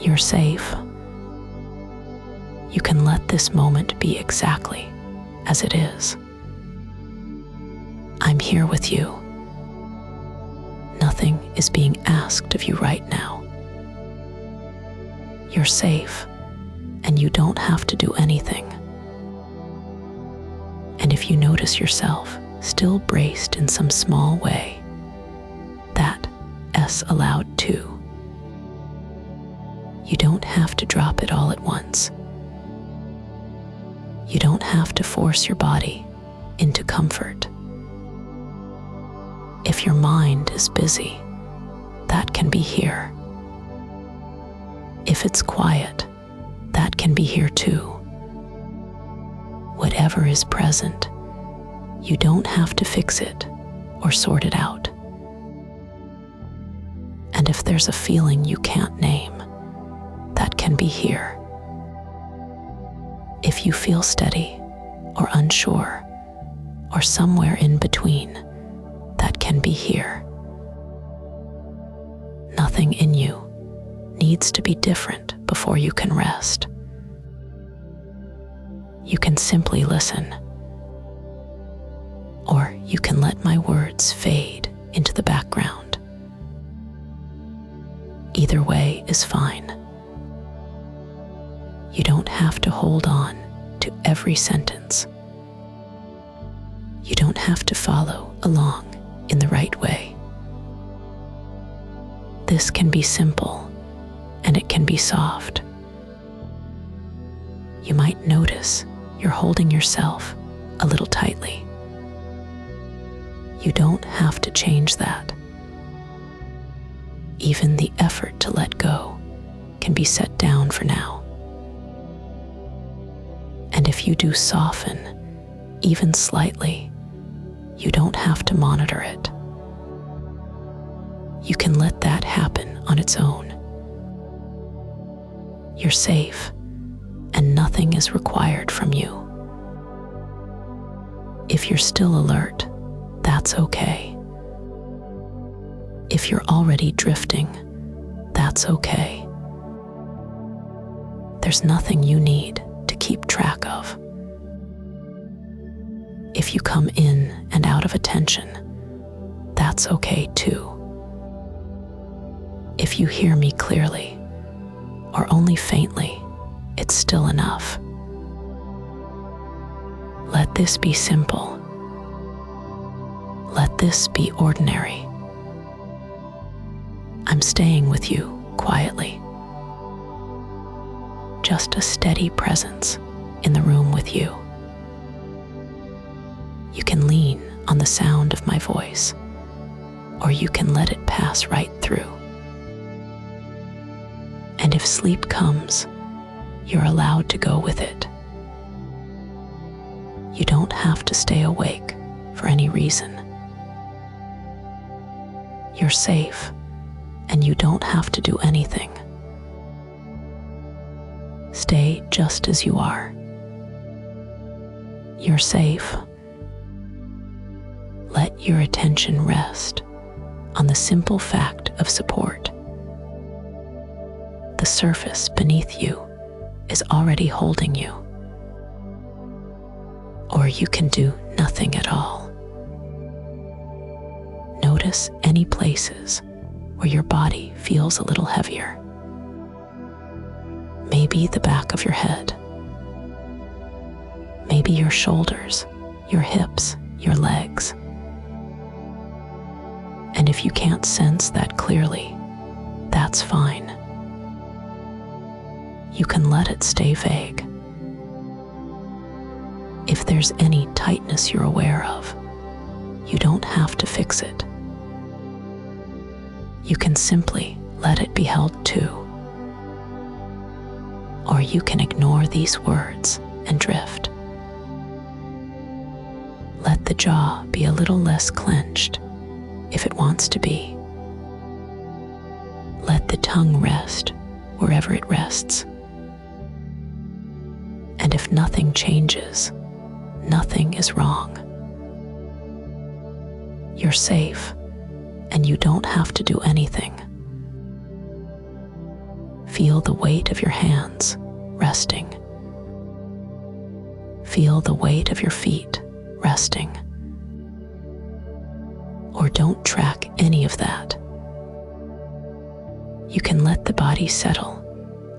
You're safe. You can let this moment be exactly as it is. I'm here with you. Nothing is being asked of you right now. You're safe, and you don't have to do anything. And if you notice yourself still braced in some small way, that S aloud too. You don't have to drop it all at once. You don't have to force your body into comfort. If your mind is busy, that can be here. If it's quiet, that can be here too. Whatever is present, you don't have to fix it or sort it out. And if there's a feeling you can't name, that can be here. If you feel steady or unsure or somewhere in between, that can be here. Nothing in you needs to be different before you can rest. You can simply listen, or you can let my words fade into the background. Either way is fine. You don't have to hold on to every sentence. You don't have to follow along in the right way. This can be simple, and it can be soft. You might notice you're holding yourself a little tightly. You don't have to change that. Even the effort to let go can be set down for now. And if you do soften, even slightly, you don't have to monitor it. You can let that happen on its own. You're safe, and nothing is required from you. If you're still alert, that's okay. If you're already drifting, that's okay. There's nothing you need to keep track of. If you come in and out of attention, that's okay too. If you hear me clearly, or only faintly, it's still enough. Let this be simple. Let this be ordinary. I'm staying with you quietly. Just a steady presence in the room with you. You can lean on the sound of my voice, or you can let it pass right through. And if sleep comes, you're allowed to go with it. You don't have to stay awake for any reason. You're safe, and you don't have to do anything. Stay just as you are. You're safe. Let your attention rest on the simple fact of support. The surface beneath you is already holding you. Or you can do nothing at all. Notice any places where your body feels a little heavier. Maybe the back of your head. Maybe your shoulders, your hips, your legs. And if you can't sense that clearly, that's fine. You can let it stay vague. If there's any tightness you're aware of, you don't have to fix it. You can simply let it be held too. Or you can ignore these words and drift. Let the jaw be a little less clenched if it wants to be. Let the tongue rest wherever it rests. And if nothing changes, nothing is wrong. You're safe, and you don't have to do anything. Feel the weight of your hands resting. Feel the weight of your feet resting. Or don't track any of that. You can let the body settle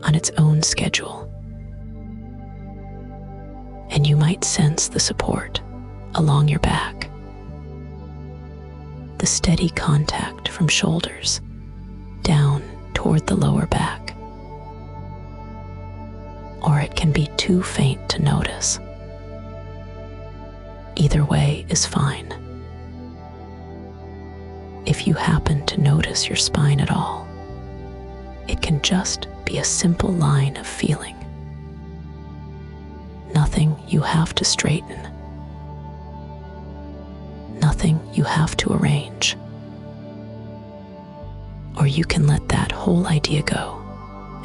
on its own schedule. And you might sense the support along your back, the steady contact from shoulders down toward the lower back. Or it can be too faint to notice. Either way is fine. If you happen to notice your spine at all, it can just be a simple line of feeling. Nothing you have to straighten. Nothing you have to arrange. Or you can let that whole idea go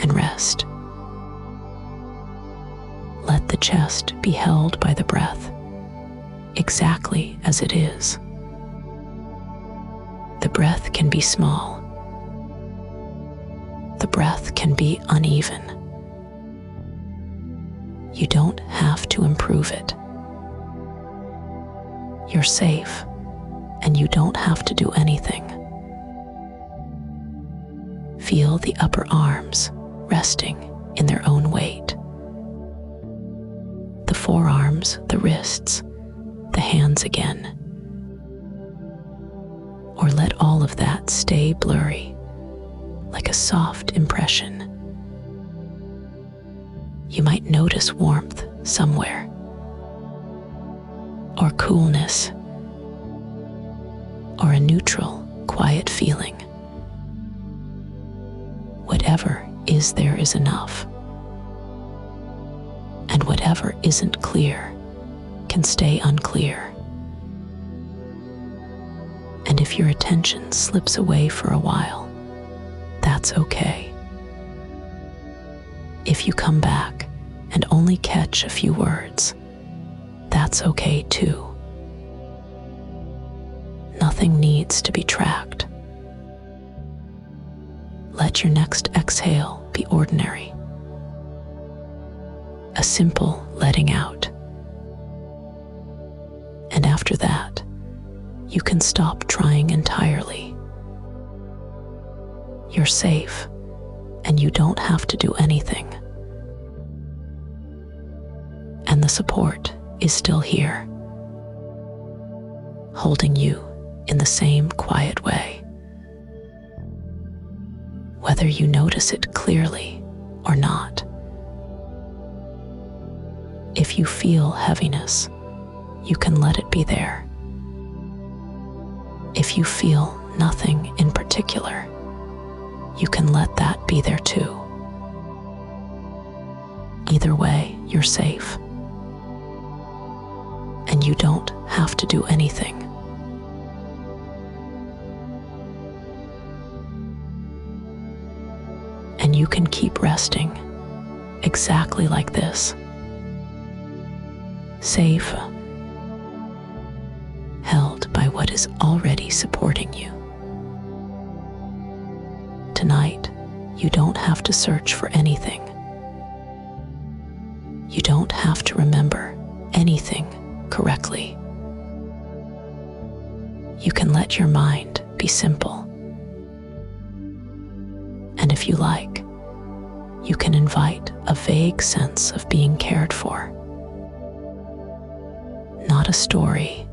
and rest. Let the chest be held by the breath, exactly as it is. The breath can be small. The breath can be uneven. You don't have to improve it. You're safe, and you don't have to do anything. Feel the upper arms resting in their own weight. The forearms, the wrists, the hands again. Or let all of that stay blurry, like a soft impression. You might notice warmth somewhere, or coolness, or a neutral, quiet feeling. Whatever is there is enough. And whatever isn't clear can stay unclear. And if your attention slips away for a while, that's okay. If you come back and only catch a few words, that's okay too. Nothing needs to be tracked. Let your next exhale be ordinary. A simple letting out. And after that, you can stop trying entirely. You're safe, and you don't have to do anything. And the support is still here, holding you in the same quiet way. Whether you notice it clearly or not. If you feel heaviness, you can let it be there. If you feel nothing in particular, you can let that be there too. Either way, you're safe. And you don't have to do anything. And you can keep resting exactly like this. Safe, held by what is already supporting you. Tonight, you don't have to search for anything. You don't have to remember anything correctly. You can let your mind be simple. And if you like, you can invite a vague sense of being cared for. Not a story,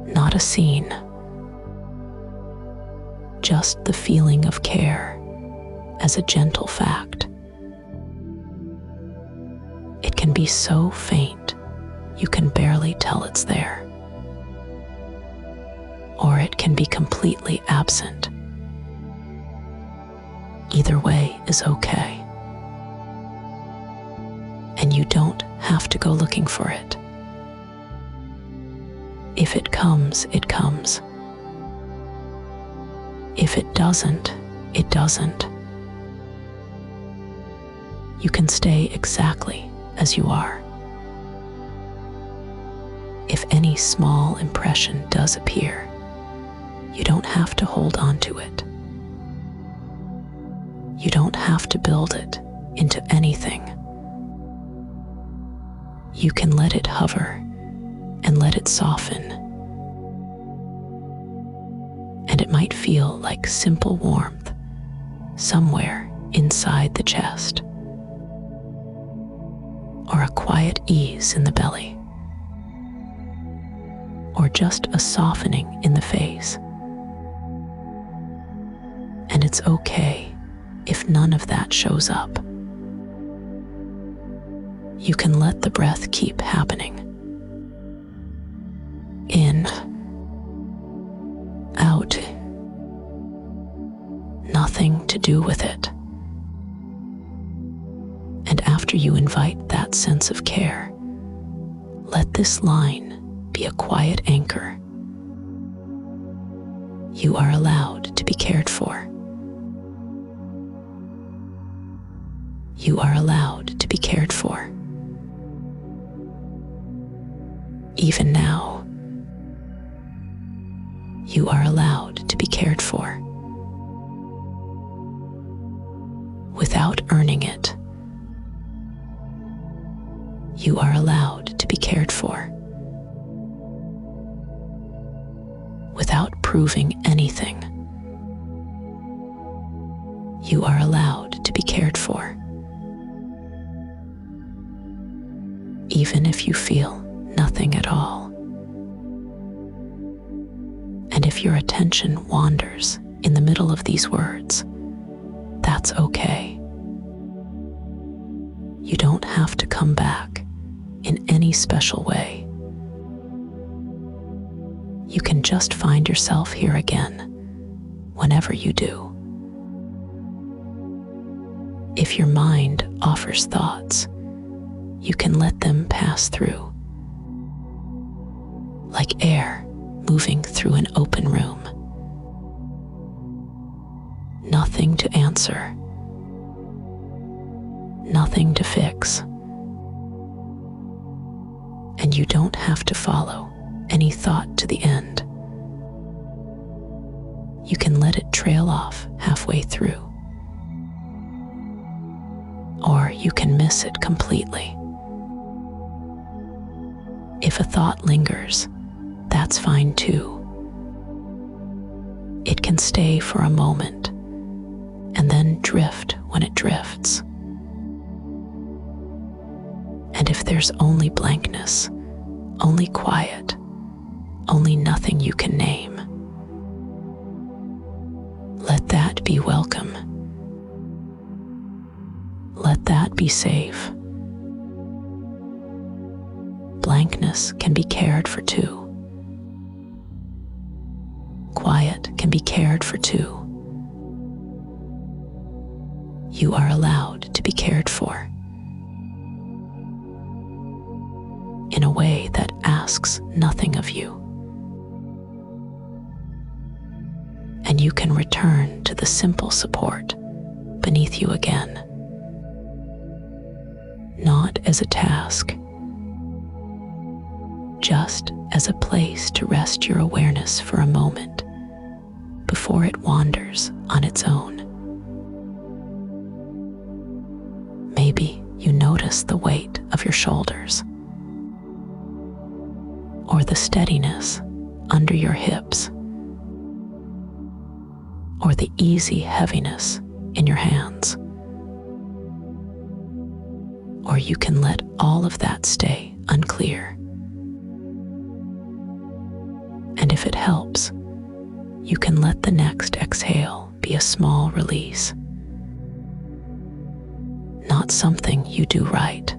not a scene, just the feeling of care as a gentle fact. It can be so faint you can barely tell it's there. Or it can be completely absent. Either way is okay. And you don't have to go looking for it. If it comes, it comes. If it doesn't, it doesn't. You can stay exactly as you are. If any small impression does appear, you don't have to hold on to it. You don't have to build it into anything. You can let it hover and let it soften. And it might feel like simple warmth somewhere inside the chest, or a quiet ease in the belly, or just a softening in the face. And it's okay if none of that shows up. You can let the breath keep happening. In, out, nothing to do with it. And after you invite that sense of care, let this line be a quiet anchor. You are allowed to be cared for. You are allowed to be cared for. Even now, you are allowed to be cared for. Without earning it, you are allowed to be cared for. Without proving anything, you are allowed to be cared for. Even if you feel nothing at all. And if your attention wanders in the middle of these words, that's okay. You don't have to come back in any special way. You can just find yourself here again whenever you do. If your mind offers thoughts, you can let them pass through, like air moving through an open room. Nothing to answer, nothing to fix, and you don't have to follow any thought to the end. You can let it trail off halfway through, or you can miss it completely. If a thought lingers, that's fine too. It can stay for a moment and then drift when it drifts. And if there's only blankness, only quiet, only nothing you can name, let that be welcome. Let that be safe. Blankness can be cared for too. Quiet can be cared for too. You are allowed to be cared for in a way that asks nothing of you. And you can return to the simple support beneath you again, not as a task, just as a place to rest your awareness for a moment before it wanders on its own. Maybe you notice the weight of your shoulders, or the steadiness under your hips, or the easy heaviness in your hands. Or you can let all of that stay unclear. And if it helps, you can let the next exhale be a small release. Not something you do right,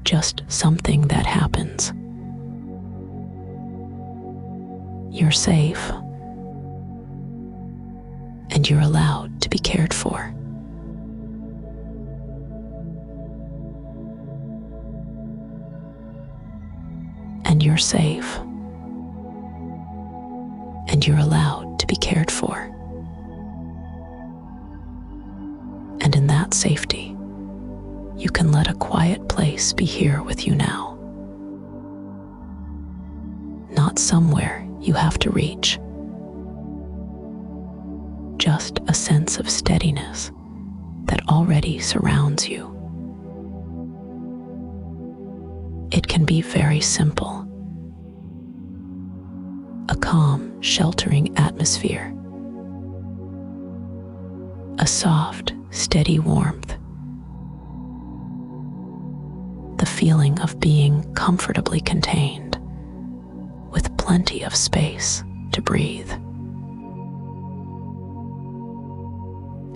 just something that happens. You're safe, and you're allowed to be cared for. And you're safe, and you're allowed to be cared for. And in that safety, you can let a quiet place be here with you now. Not somewhere you have to reach, just a sense of steadiness that already surrounds you. It can be very simple. A calm, sheltering atmosphere. A soft, steady warmth. The feeling of being comfortably contained, with plenty of space to breathe.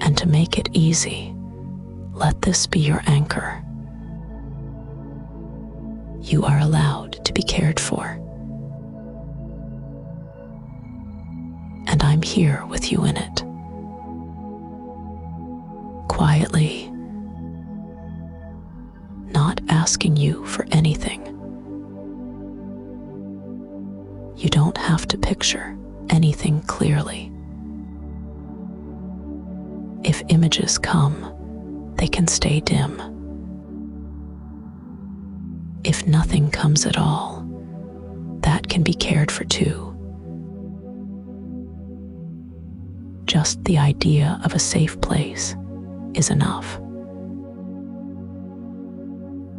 And to make it easy, let this be your anchor. You are allowed to be cared for. And I'm here with you in it. Quietly, not asking you for anything. You don't have to picture anything clearly. If images come, they can stay dim. If nothing comes at all, that can be cared for too. Just the idea of a safe place is enough.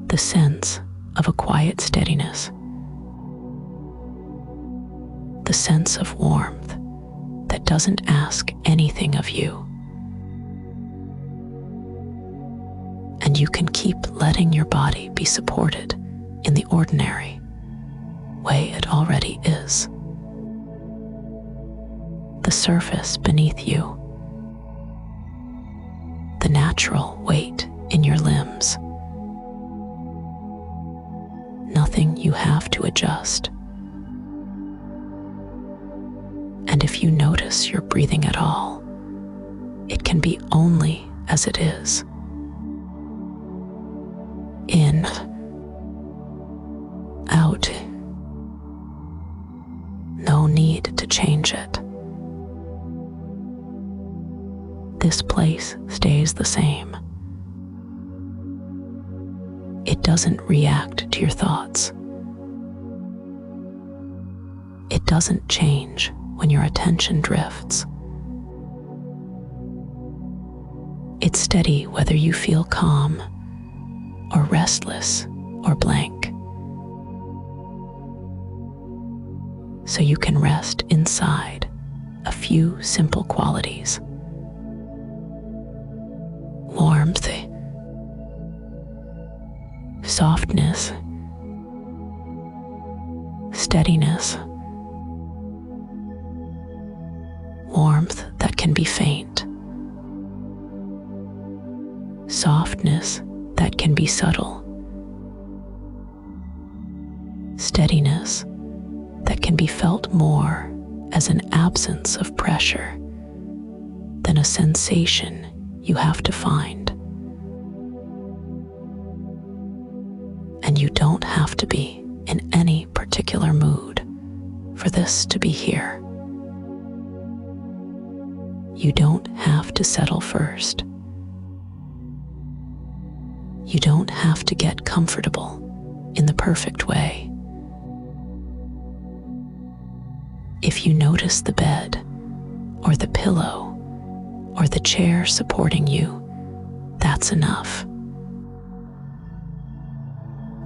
The sense of a quiet steadiness. The sense of warmth that doesn't ask anything of you. And you can keep letting your body be supported in the ordinary way it already is. The surface beneath you. The natural weight in your limbs. Nothing you have to adjust. And if you notice your breathing at all, it can be only as it is. In, out. No need to change it. This place stays the same. It doesn't react to your thoughts. It doesn't change when your attention drifts. It's steady whether you feel calm or restless or blank. So you can rest inside a few simple qualities. Warmth, softness, steadiness, warmth that can be faint, softness that can be subtle, steadiness that can be felt more as an absence of pressure than a sensation you have to find. And you don't have to be in any particular mood for this to be here. You don't have to settle first. You don't have to get comfortable in the perfect way. If you notice the bed, or the pillow, or the chair supporting you, that's enough.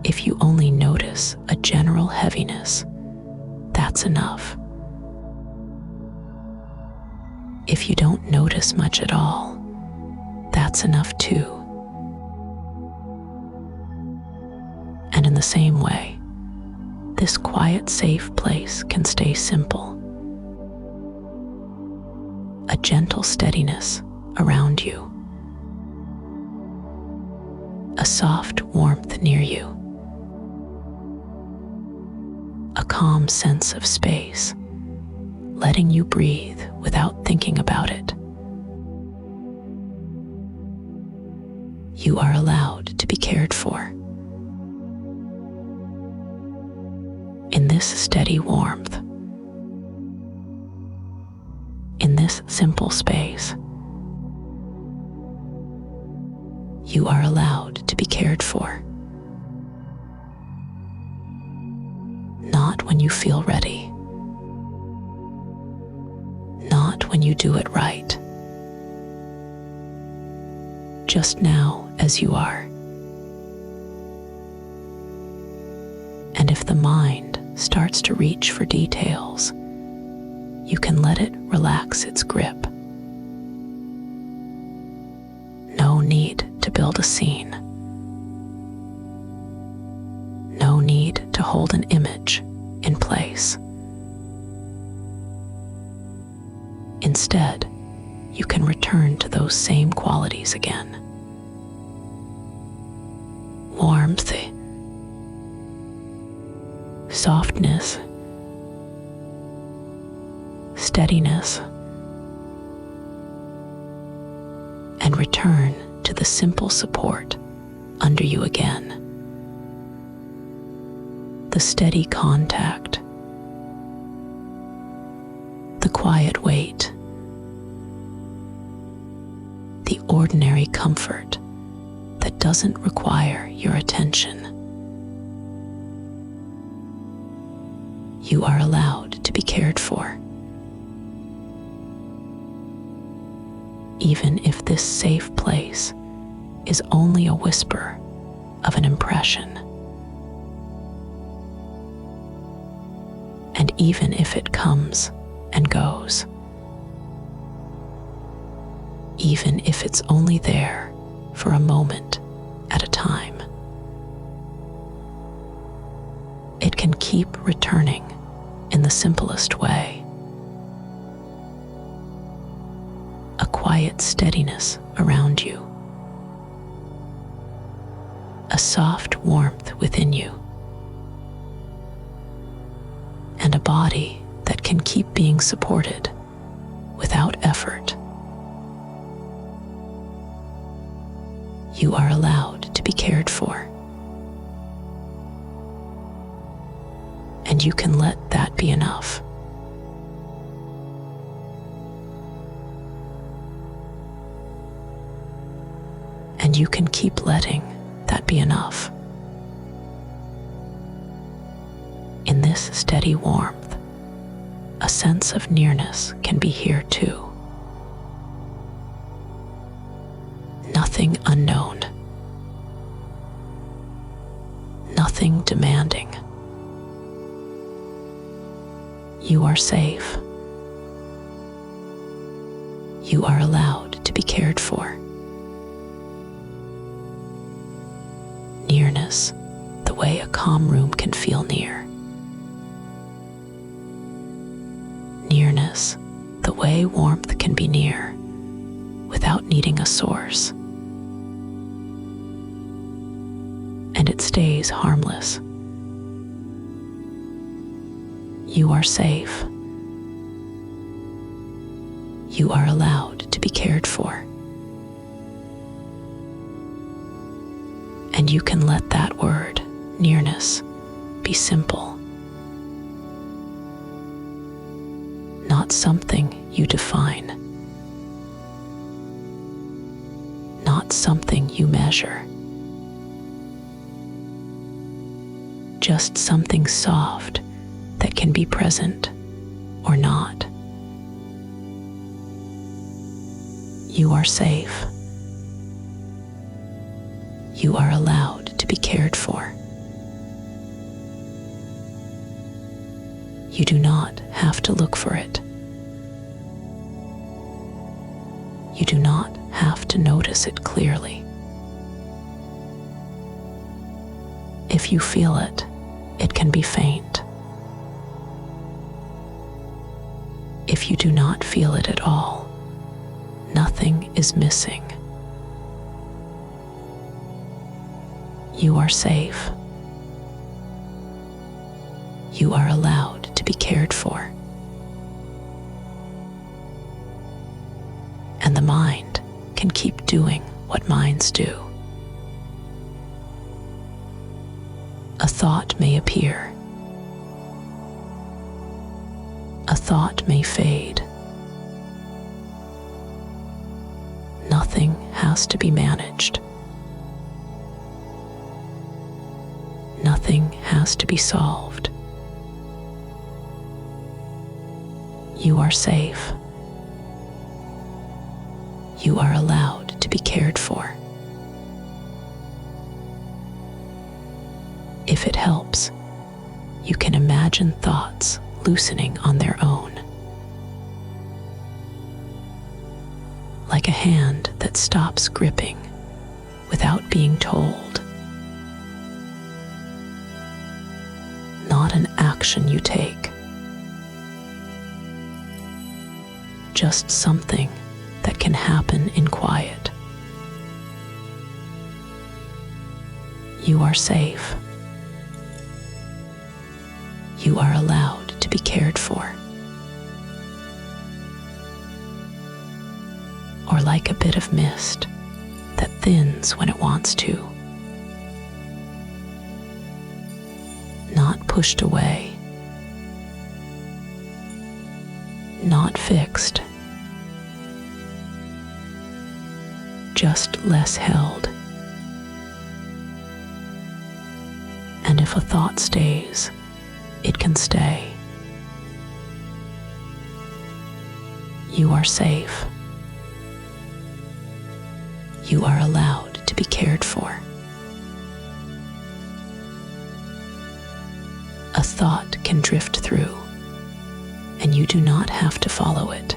If you only notice a general heaviness, that's enough. If you don't notice much at all, that's enough too. And in the same way, this quiet, safe place can stay simple. A gentle steadiness around you. A soft warmth near you. A calm sense of space, letting you breathe without thinking about it. You are allowed to be cared for. In this steady warmth, in this simple space, you are allowed to be cared for. Not when you feel ready. Not when you do it right. just now as you are. And if the mind starts to reach for details, you can let it relax its grip. No need to build a scene. No need to hold an image in place. Instead, you can return to those same qualities again. Warmth, softness, steadiness, and return to the simple support under you again. The steady contact, the quiet weight, the ordinary comfort that doesn't require your attention. You are allowed to be cared for. Even if this safe place is only a whisper of an impression. And even if it comes and goes. Even if it's only there for a moment at a time. It can keep returning in the simplest way. A quiet steadiness around you. A soft warmth within you. And a body that can keep being supported without effort. You are allowed to be cared for. And you can let that be enough. And you can keep letting that be enough. In this steady warmth, a sense of nearness can be here too. Nothing unknown. Nothing demanding. You are safe. You are allowed to be cared for. Nearness, the way a calm room can feel near. Nearness, the way warmth can be near without needing a source. And it stays harmless. You are safe. You are allowed to be cared for. And you can let that word, nearness, be simple. Not something you define. Not something you measure. Just something soft that can be present or not. You are safe. You are allowed to be cared for. You do not have to look for it. You do not have to notice it clearly. If you feel it, it can be faint. If you do not feel it at all, nothing is missing. You are safe. You are allowed to be cared for. And the mind can keep doing what minds do. A thought may appear. A thought may fade. Nothing has to be managed. Nothing has to be solved. You are safe. You are allowed to be cared for. If it helps, you can imagine thoughts loosening on their own, like a hand that stops gripping without being told. Not an action you take, just something that can happen in quiet. You are safe. You are allowed to be cared for. Or like a bit of mist that thins when it wants to. Not pushed away. Not fixed. Just less held. And if a thought stays, it can stay. You are safe. You are allowed to be cared for. A thought can drift through, and you do not have to follow it.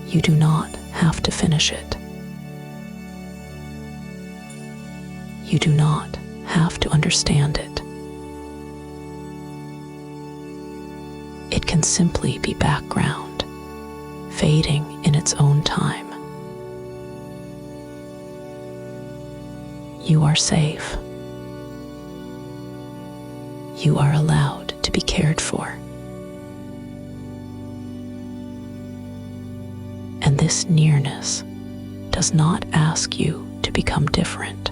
You do not have to finish it. You do not have to understand it. It can simply be background, fading in its own time. You are safe. You are allowed to be cared for. And this nearness does not ask you to become different.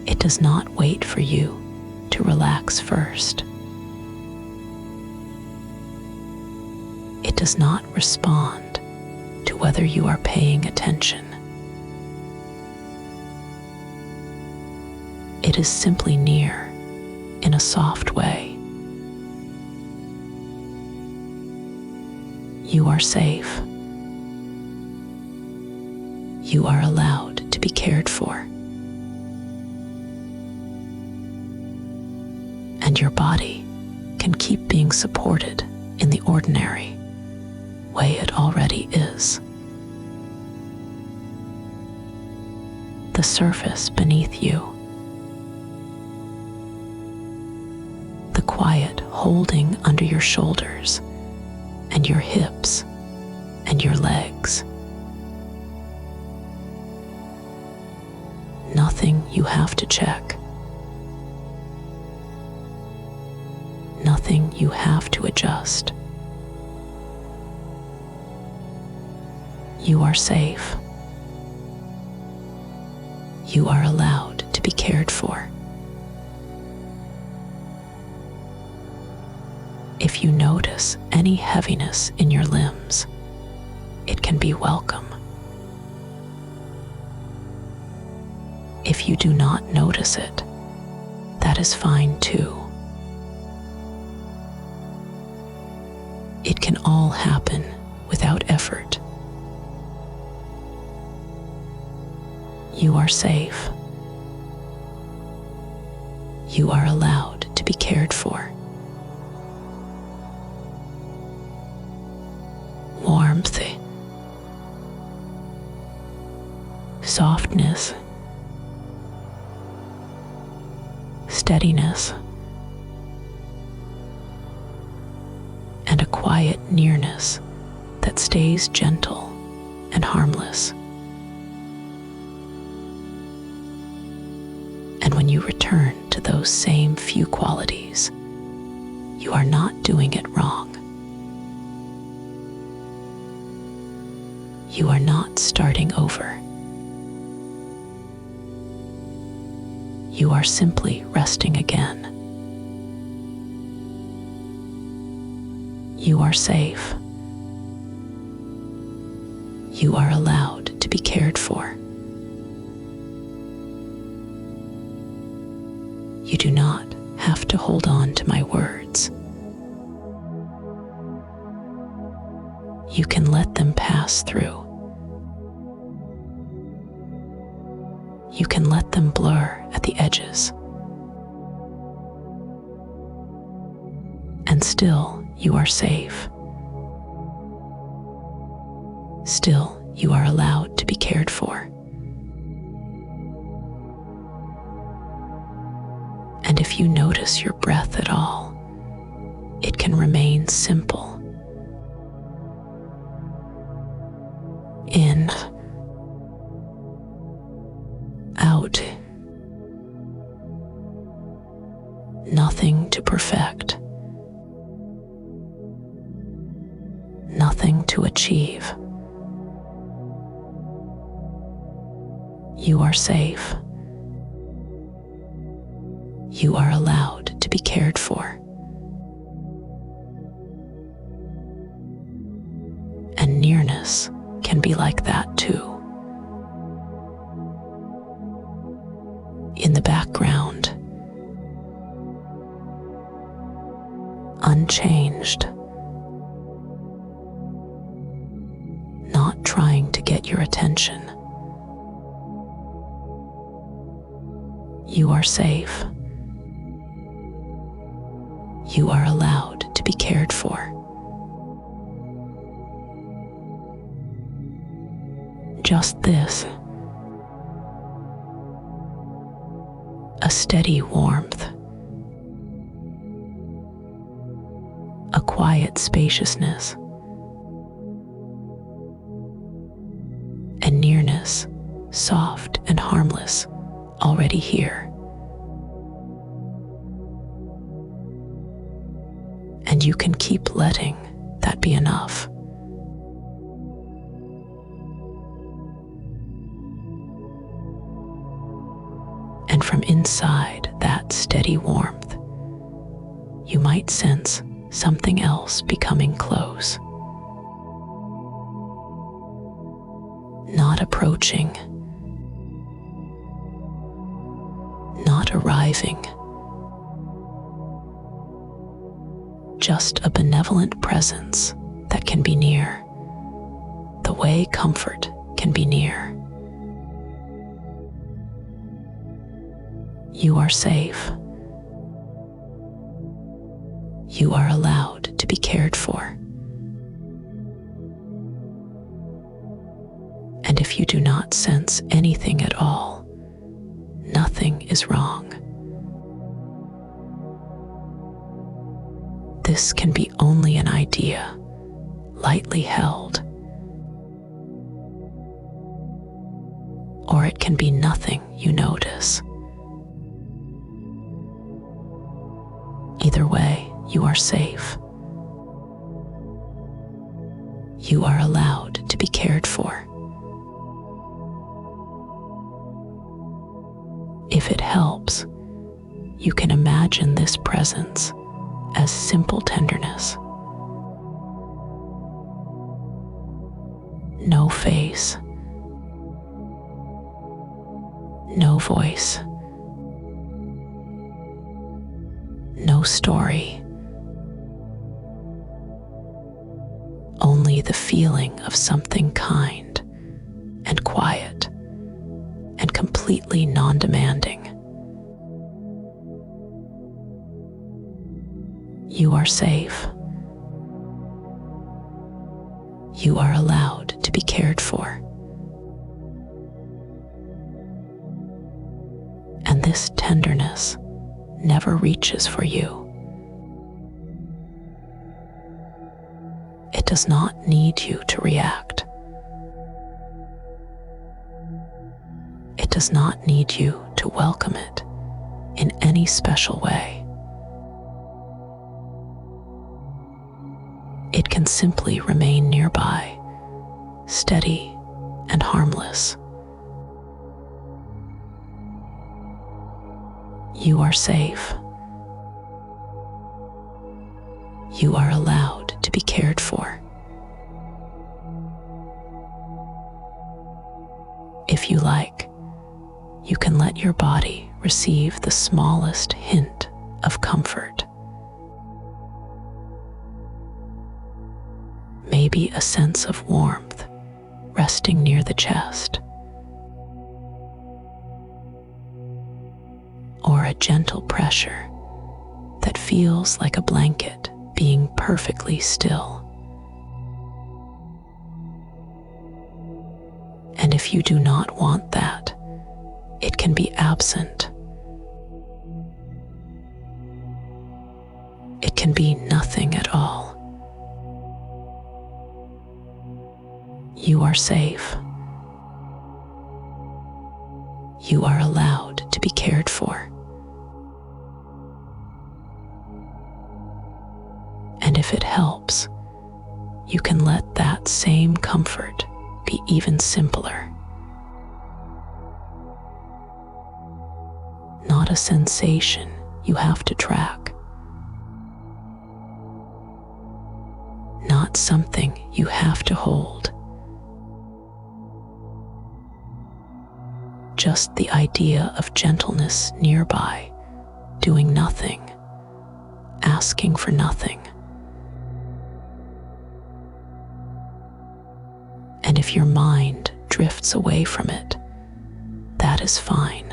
It does not wait for you to relax first. It does not respond to whether you are paying attention. It is simply near in a soft way. You are safe. You are allowed to be cared for. And your body can keep being supported in the ordinary way it already is. The surface beneath you, the quiet holding under your shoulders and your hips and your legs. Nothing you have to check. Nothing you have to adjust. You are safe. You are allowed to be cared for. If you notice any heaviness in your limbs, it can be welcome. If you do not notice it, that is fine too. It can all happen without effort. You are safe. You are allowed to be cared for. Warmth, softness, steadiness, and a quiet nearness that stays gentle and harmless. And when you return to those same few qualities, you are not doing it wrong. You are not starting over. You are simply resting again. You are safe. You are allowed to be cared for. You do not have to hold on to my words. You can let them pass through. you can let them blur at the edges. And still, you are safe. Still, you are allowed to be cared for. And if you notice your breath at all, it can remain simple. In, out. Nothing to perfect. Nothing to achieve. You are safe. You are allowed to be cared for. And nearness can be like that too. In the background, unchanged, not trying to get your attention. You are safe. You are allowed to be cared for. Just this, a steady warmth, a quiet spaciousness, and nearness, soft and harmless, already here. And you can keep letting that be enough. And from inside that steady warmth, you might sense something else becoming close. Not approaching, not arriving, just a benevolent presence that can be near, the way comfort can be near. You are safe. You are allowed to be cared for. And if you do not sense anything at all, nothing is wrong. This can be only an idea, lightly held. Or it can be nothing you notice. Either way, you are safe. You are allowed to be cared for. If it helps, you can imagine this presence as simple tenderness. No face, no voice, no story, only the feeling of something kind and quiet and completely non-demanding. You are safe. You are allowed to be cared for. And this tenderness never reaches for you. It does not need you to react. It does not need you to welcome it in any special way. It can simply remain nearby, steady and harmless. You are safe. You are allowed to be cared for. If you like, you can let your body receive the smallest hint of comfort. Maybe a sense of warmth resting near the chest. or a gentle pressure that feels like a blanket being perfectly still. And if you do not want that, it can be absent. It can be nothing at all. You are safe. You are allowed to be cared for. And if it helps, you can let that same comfort be even simpler. Not a sensation you have to track. Not something you have to hold. Just the idea of gentleness nearby, doing nothing, asking for nothing. And if your mind drifts away from it, that is fine.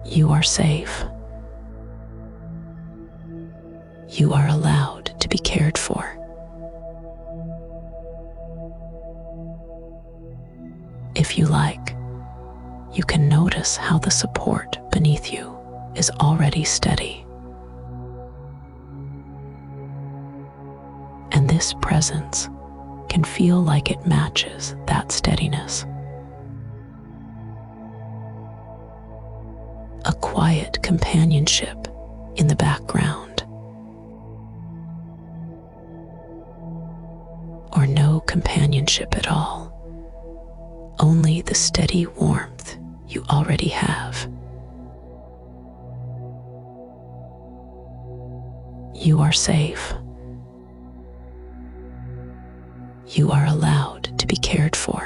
You are safe. You are allowed to be cared for. If you like, you can notice how the support beneath you is already steady. And this presence can feel like it matches that steadiness. A quiet companionship in the background. Or no companionship at all. Only the steady warmth you already have. You are safe. You are allowed to be cared for.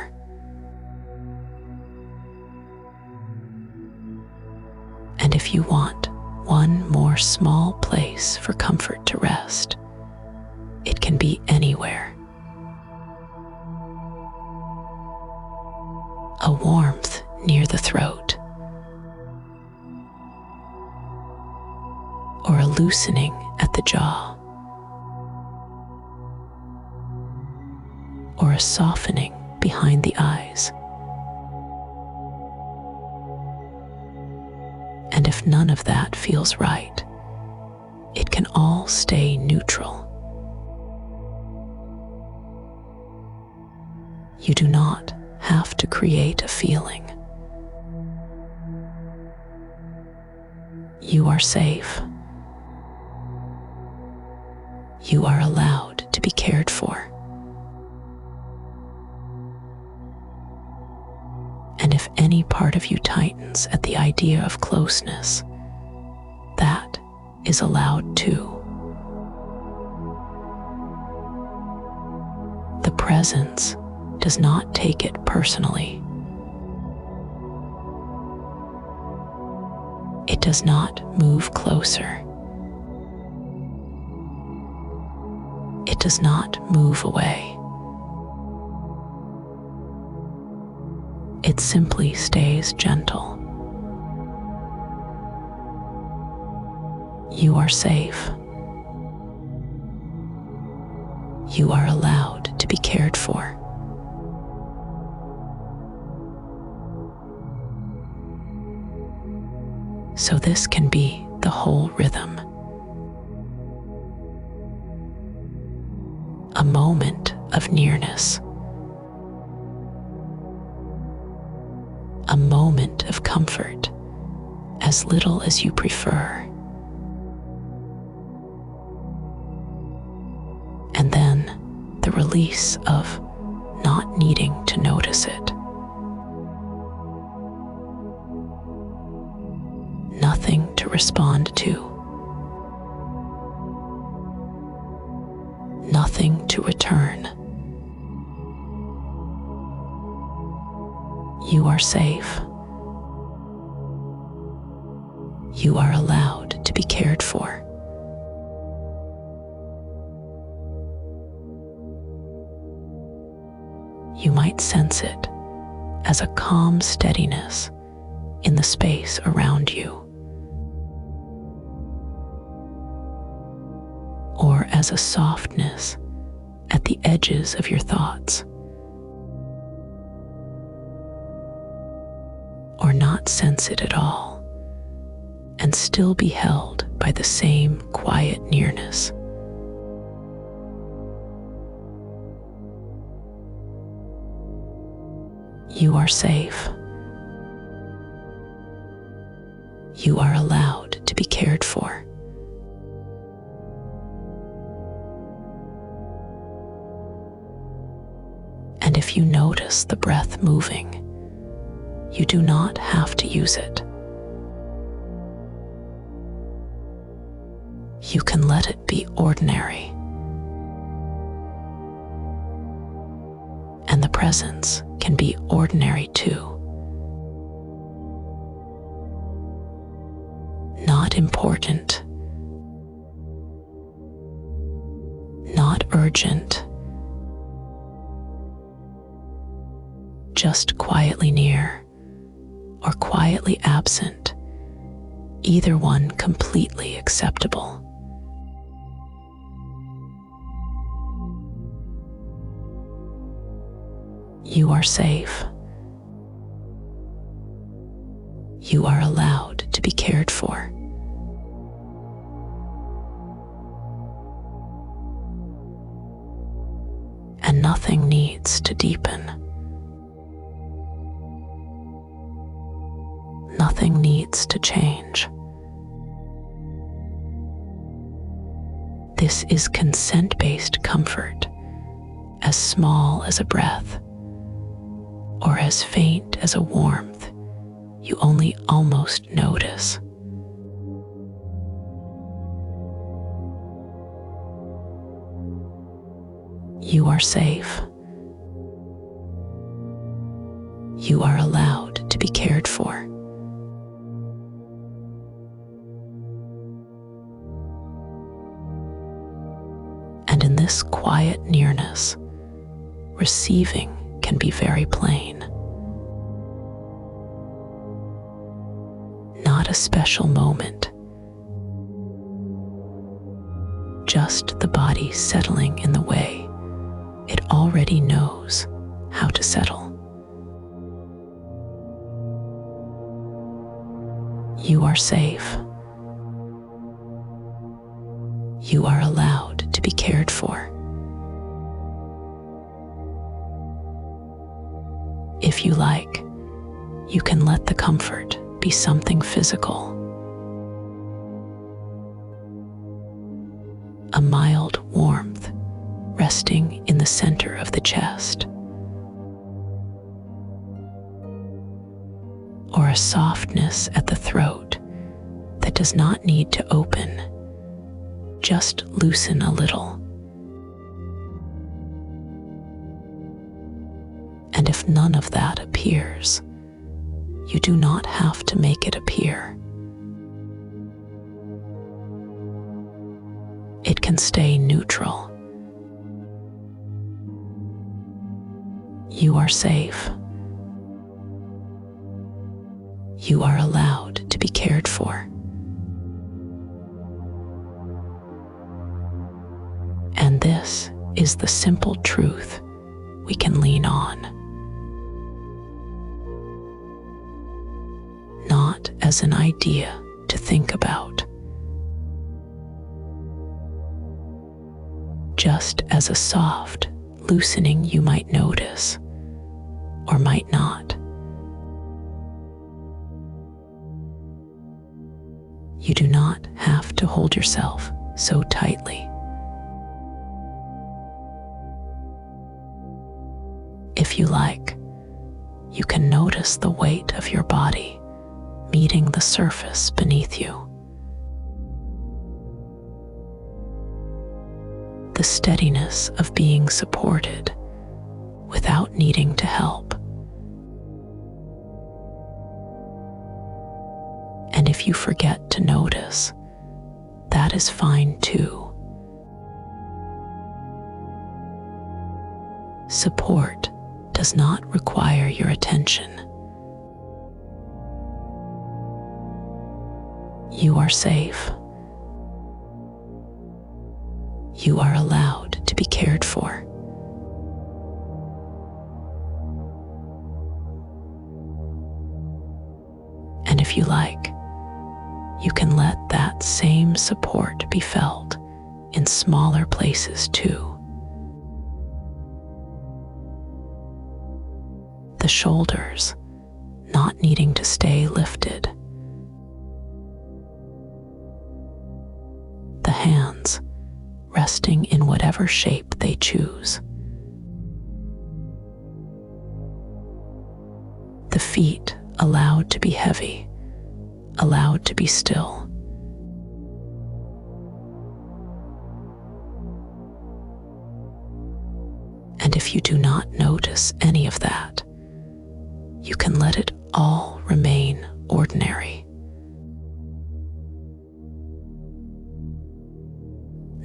And if you want one more small place for comfort to rest, it can be anywhere. A warmth near the throat, or a loosening at the jaw, or a softening behind the eyes. And if none of that feels right, it can all stay neutral. You do not have to create a feeling. You are safe. You are allowed to be cared for. And if any part of you tightens at the idea of closeness, that is allowed too. The presence does not take it personally. It does not move closer. It does not move away. It simply stays gentle. You are safe. You are allowed to be cared for. So this can be the whole rhythm. A moment of nearness. A moment of comfort, as little as you prefer. And then the release of not needing to notice it. Nothing to respond to. Nothing to return. You are safe. You are allowed to be cared for. You might sense it as a calm steadiness in the space around you, or as a softness at the edges of your thoughts, or not sense it at all and still be held by the same quiet nearness. You are safe. You are allowed to be cared for. And if you notice the breath moving, you do not have to use it. You can let it be ordinary. And the presence can be ordinary too. Not important, not urgent, just quietly near or quietly absent, either one completely acceptable. You are safe. You are allowed to be cared for. And nothing needs to deepen. Nothing needs to change. This is consent-based comfort, as small as a breath, or as faint as a warmth you only almost notice. You are safe. You are allowed to be cared for. And in this quiet nearness, receiving can be very plain. Not a special moment, just the body settling in the way it already knows how to settle. You are safe. You are allowed to be cared for. If you like, you can let the comfort be something physical. A mild warmth resting in the center of the chest, or a softness at the throat that does not need to open, just loosen a little. And if none of that appears, you do not have to make it appear. It can stay neutral. You are safe. You are allowed to be cared for. And this is the simple truth we can lean on. Not as an idea to think about, just as a soft loosening you might notice or might not. You do not have to hold yourself so tightly. If you like, you can notice the weight of your body meeting the surface beneath you. The steadiness of being supported without needing to help. And if you forget to notice, that is fine too. Support does not require your attention. You are safe. You are allowed to be cared for. And if you like, you can let that same support be felt in smaller places too. The shoulders not needing to stay lifted. The hands resting in whatever shape they choose. The feet allowed to be heavy, allowed to be still. And if you do not notice any of that, you can let it all remain ordinary.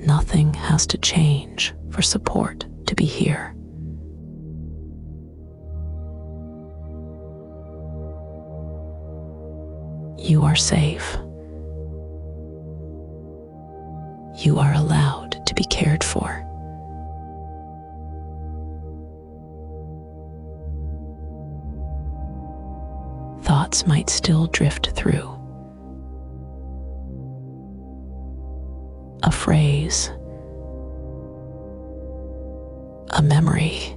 Nothing has to change for support to be here. You are safe. You are allowed to be cared for. Thoughts might still drift through. A phrase, a memory,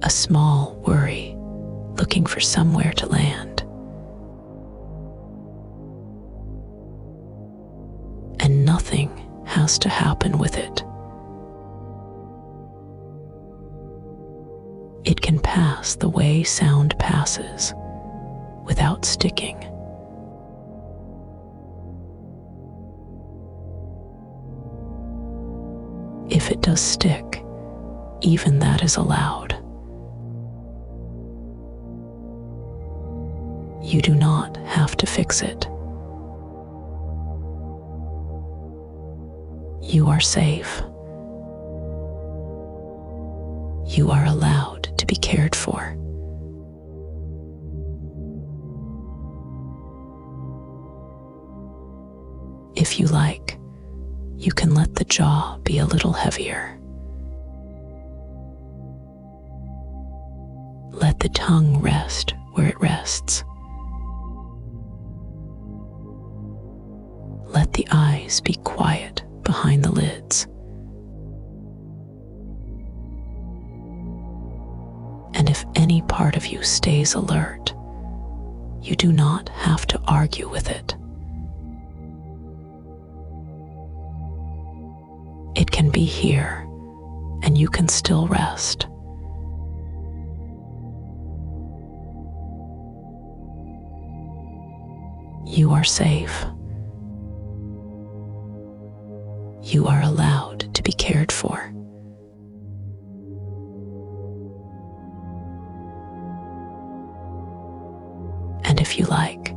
a small worry looking for somewhere to land. And nothing has to happen with it. It can pass the way sound passes, without sticking. If it does stick, even that is allowed. You do not have to fix it. You are safe. You are allowed to be cared for. If you like, you can let the jaw be a little heavier. Let the tongue rest where it rests. Let the eyes be quiet behind the lids. And if any part of you stays alert, you do not have to argue with it. It can be here, and you can still rest. You are safe. You are allowed to be cared for. And if you like,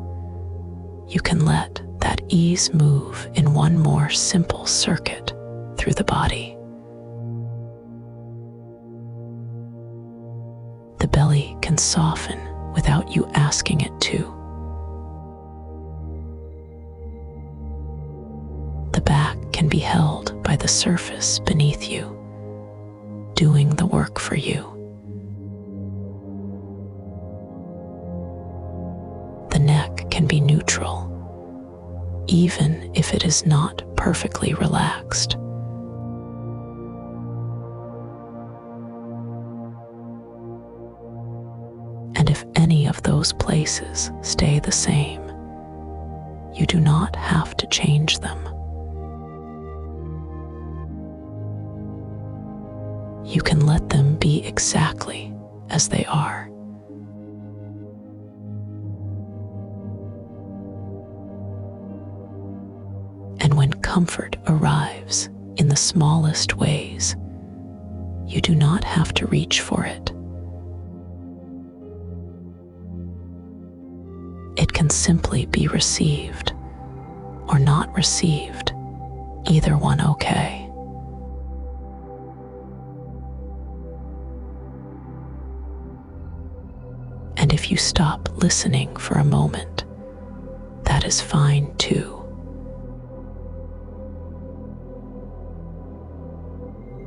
you can let that ease move in one more simple circuit through the body. The belly can soften without you asking it to. The back can be held by the surface beneath you, doing the work for you. The neck can be neutral, even if it is not perfectly relaxed. And if any of those places stay the same, you do not have to change them. You can let them be exactly as they are. And when comfort arrives in the smallest ways, you do not have to reach for it. It can simply be received or not received, either one okay. And if you stop listening for a moment that is fine too.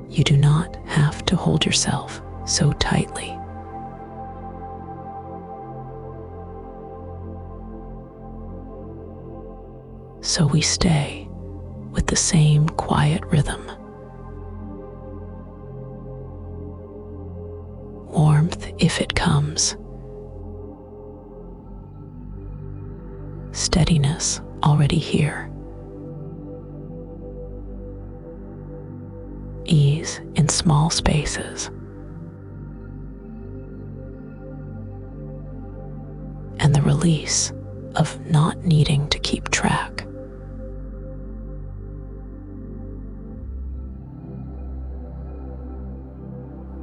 You do not have to hold yourself so tightly. So we stay with the same quiet rhythm. Warmth if it comes. Steadiness already here. Ease in small spaces. And the release of not needing to keep track.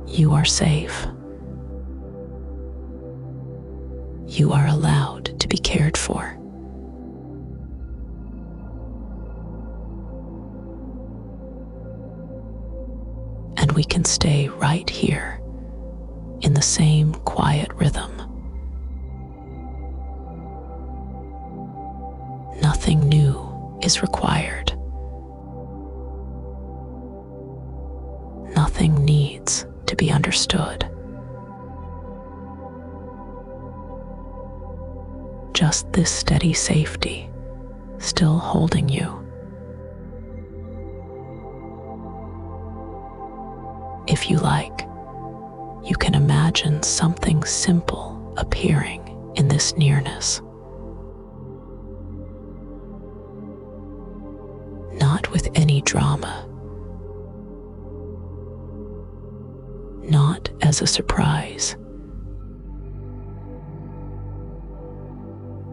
You are safe. You are allowed to be cared for. And we can stay right here in the same quiet rhythm. Nothing new is required. Nothing needs to be understood. Just this steady safety still holding you. If you like, you can imagine something simple appearing in this nearness. Not with any drama. Not as a surprise.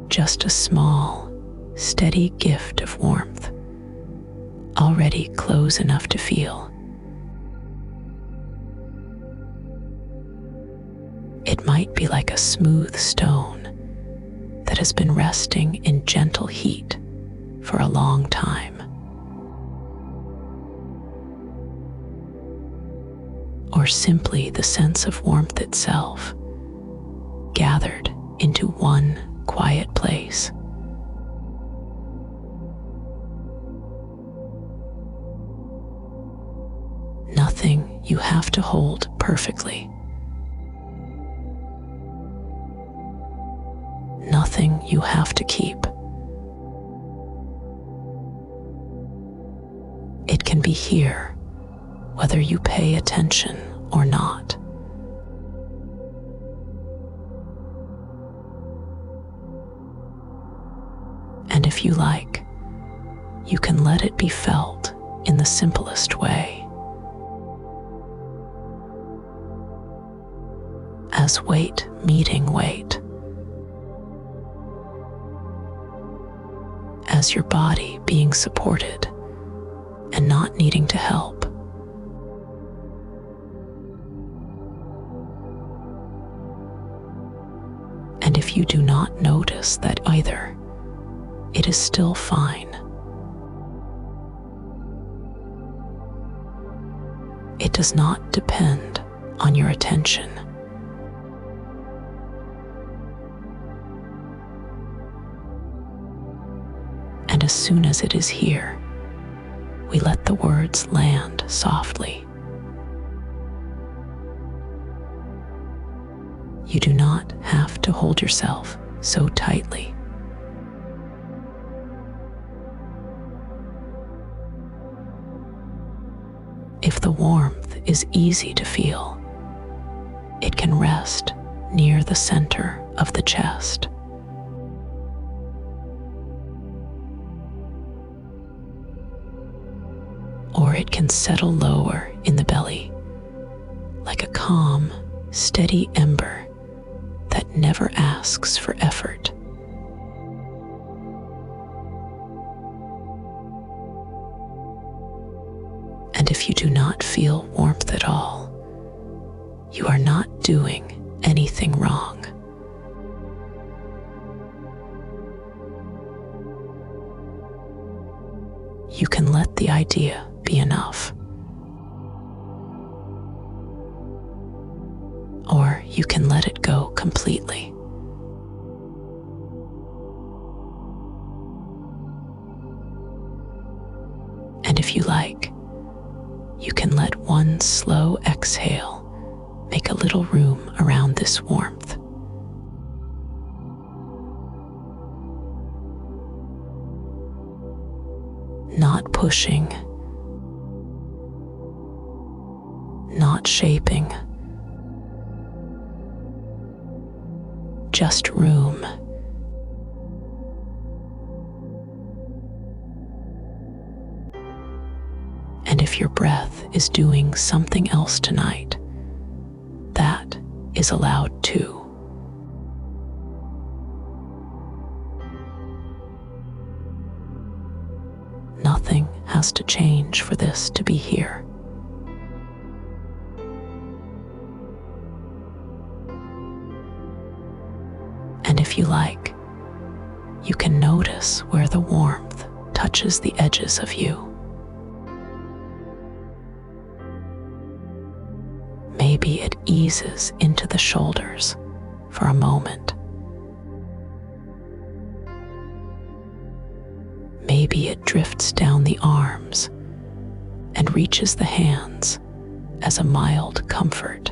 Just a small, steady gift of warmth, already close enough to feel. It might be like a smooth stone that has been resting in gentle heat for a long time. Or simply the sense of warmth itself, gathered into one quiet place. Nothing you have to hold perfectly. Nothing you have to keep. It can be here, whether you pay attention or not. And if you like, you can let it be felt in the simplest way. As weight meeting weight. As your body being supported and not needing to help. And if you do not notice that either, it is still fine. It does not depend on your attention. And as soon as it is here, we let the words land softly. You do not have to hold yourself so tightly. If the warmth is easy to feel, it can rest near the center of the chest. Or it can settle lower in the belly, like a calm, steady ember that never asks for effort. And if you do not feel warmth at all, you are not doing anything wrong. You can let the idea be enough. Or you can let it go completely. if you like, you can let one slow exhale make a little room around this warmth. Not pushing, not shaping, just room. And if your breath is doing something else tonight, that is allowed too. Nothing has to change for this to be here. And if you like, you can notice where the warmth touches the edges of you. Maybe it eases into the shoulders for a moment. Maybe it drifts down the arms and reaches the hands as a mild comfort.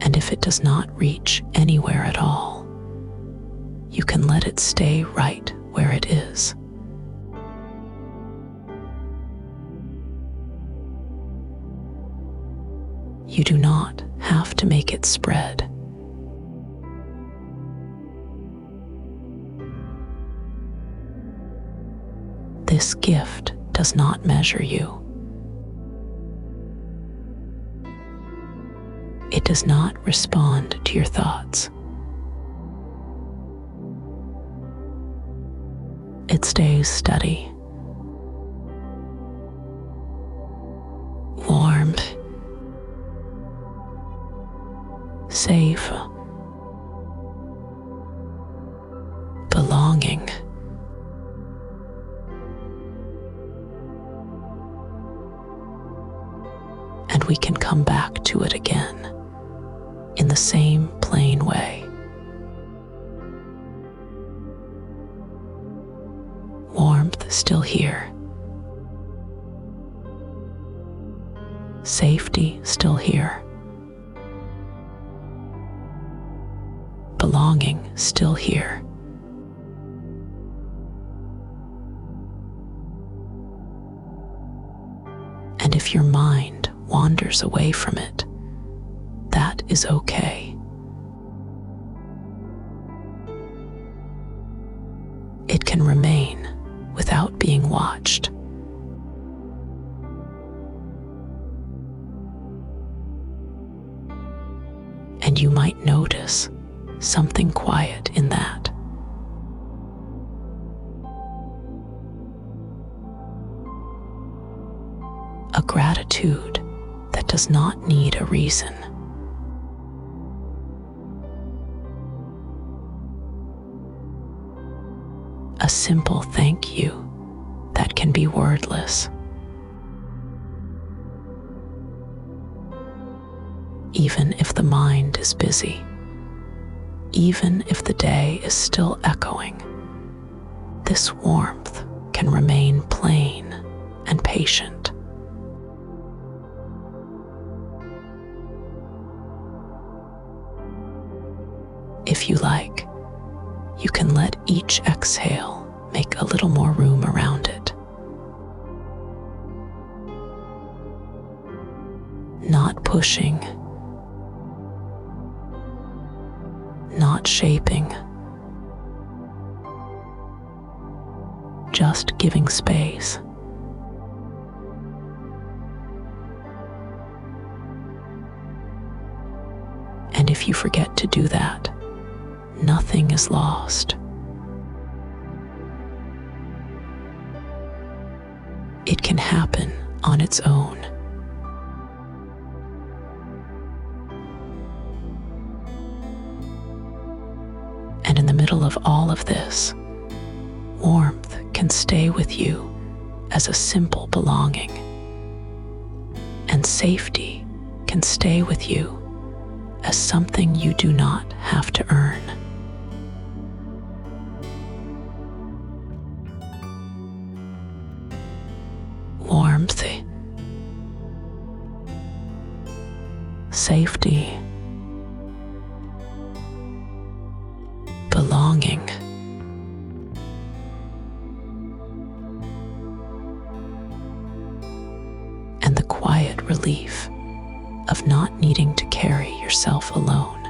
And if it does not reach anywhere at all, you can let it stay right where it is. You do not have to make it spread. This gift does not measure you. It does not respond to your thoughts. It stays steady, warm, safe, belonging. And we can come back to it again in the same plain way. Warmth still here. Safety still here. Belonging still here. And if your mind wanders away from it, that is okay. It can remain without being watched. And you might notice something quiet in that. A gratitude that does not need a reason. A simple thank you that can be wordless. Even if the mind is busy, even if the day is still echoing, this warmth can remain plain and patient. If you like, you can let each exhale make a little more room around it. Not pushing, not shaping, just giving space. And if you forget to do that, nothing is lost. It can happen on its own. And in the middle of all of this, warmth can stay with you as a simple belonging, and safety can stay with you as something you do not have to earn. safety, belonging, and the quiet relief of not needing to carry yourself alone.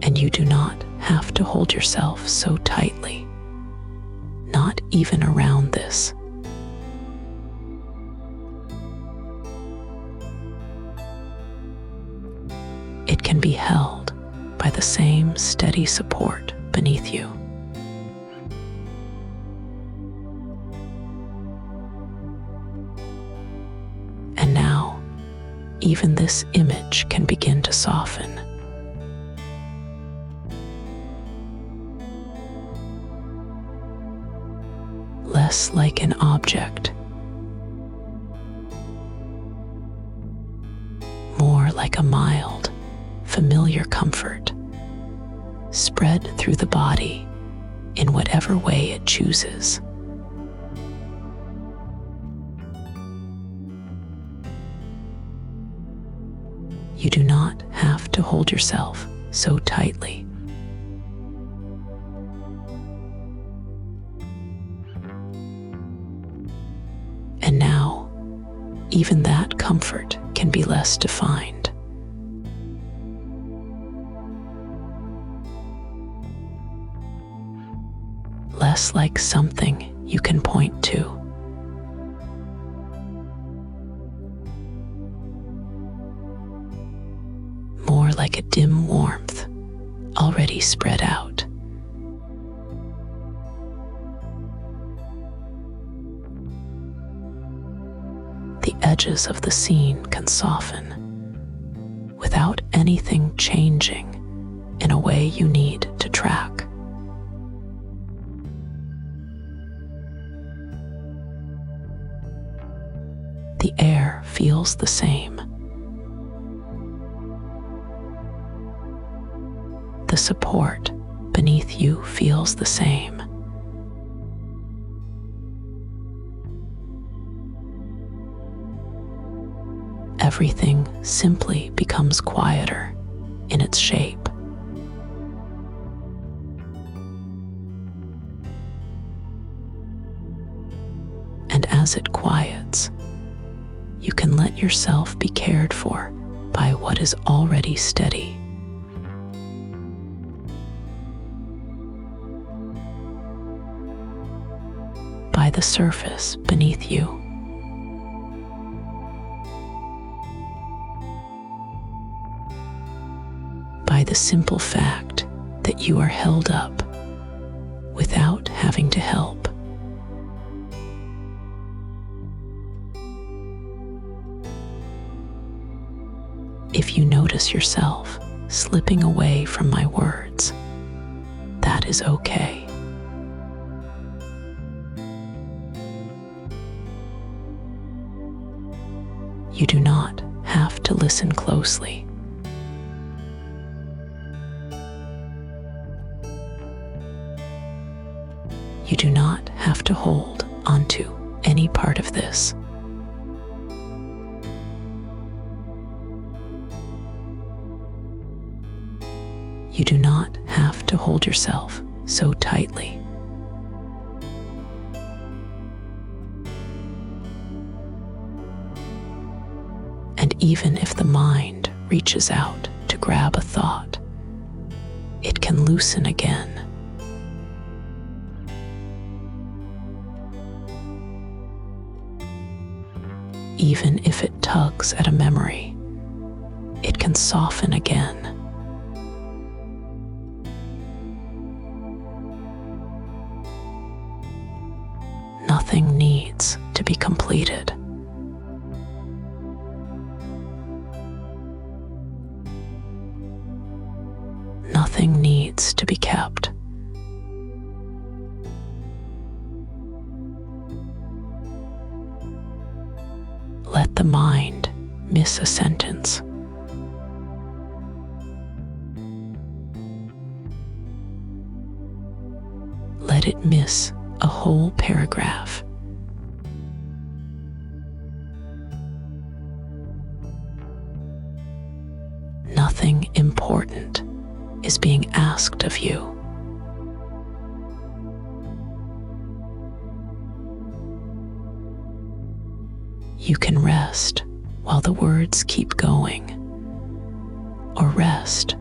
And you do not have to hold yourself so tightly, not even around this. It can be held by the same steady support beneath you. And now, even this image can begin to soften. Less like an object, more like a mild, familiar comfort, spread through the body in whatever way it chooses. You do not have to hold yourself so tightly. And now, even that comfort can be less defined. Less like something you can point to. More like a dim warmth already spread out. The edges of the scene can soften without anything changing in a way you need to track. The air feels the same. The support beneath you feels the same. Everything simply becomes quieter in its shape. And as it quiets, you can let yourself be cared for by what is already steady. By the surface beneath you. By the simple fact that you are held up without having to help. If you notice yourself slipping away from my words, that is okay. You do not have to listen closely. You do not have to hold onto any part of this. You do not have to hold yourself so tightly. And even if the mind reaches out to grab a thought, it can loosen again. Even if it tugs at a memory, it can soften again. Nothing needs to be completed. Nothing needs to be kept. Let the mind miss a sentence. Let it miss a whole paragraph something important is being asked of you. You can rest while the words keep going, or rest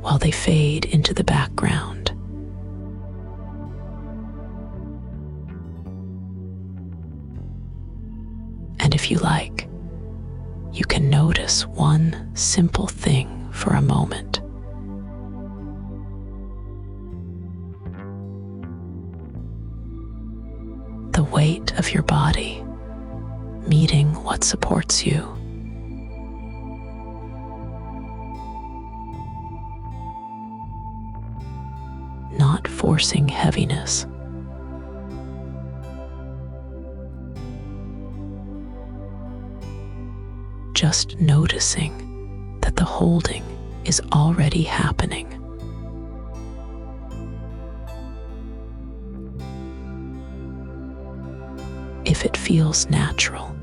while they fade into the background. And if you like, you can notice one simple thing for a moment. The weight of your body meeting what supports you. Not forcing heaviness. Just noticing that the holding is already happening. If it feels natural,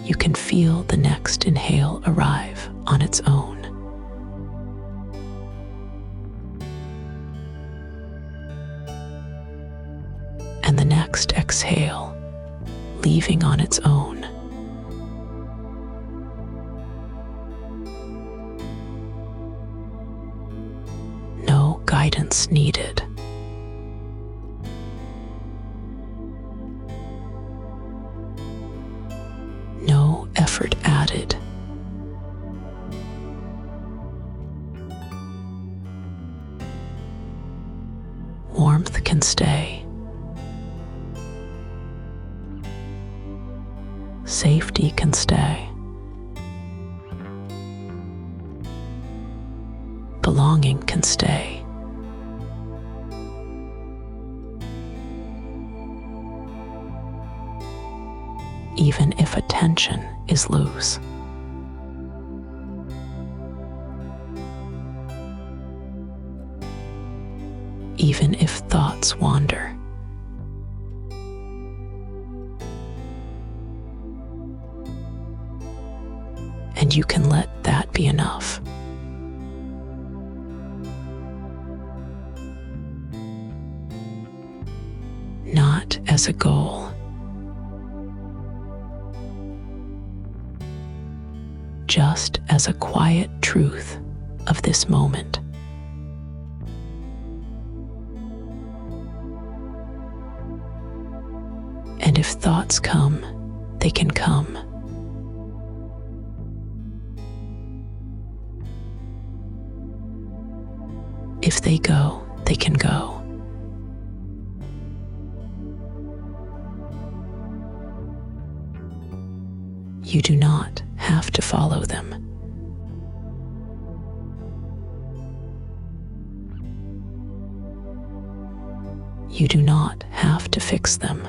you can feel the next inhale arrive on its own. And the next exhale, leaving on its own. No guidance needed. No effort added. Warmth can stay. Safety can stay. Belonging can stay. Even if attention is loose. Even if thoughts wander. And you can let that be enough. Not as a goal. Just as a quiet truth of this moment. And if thoughts come, they can come. If they go, they can go. You do not have to follow them. You do not have to fix them.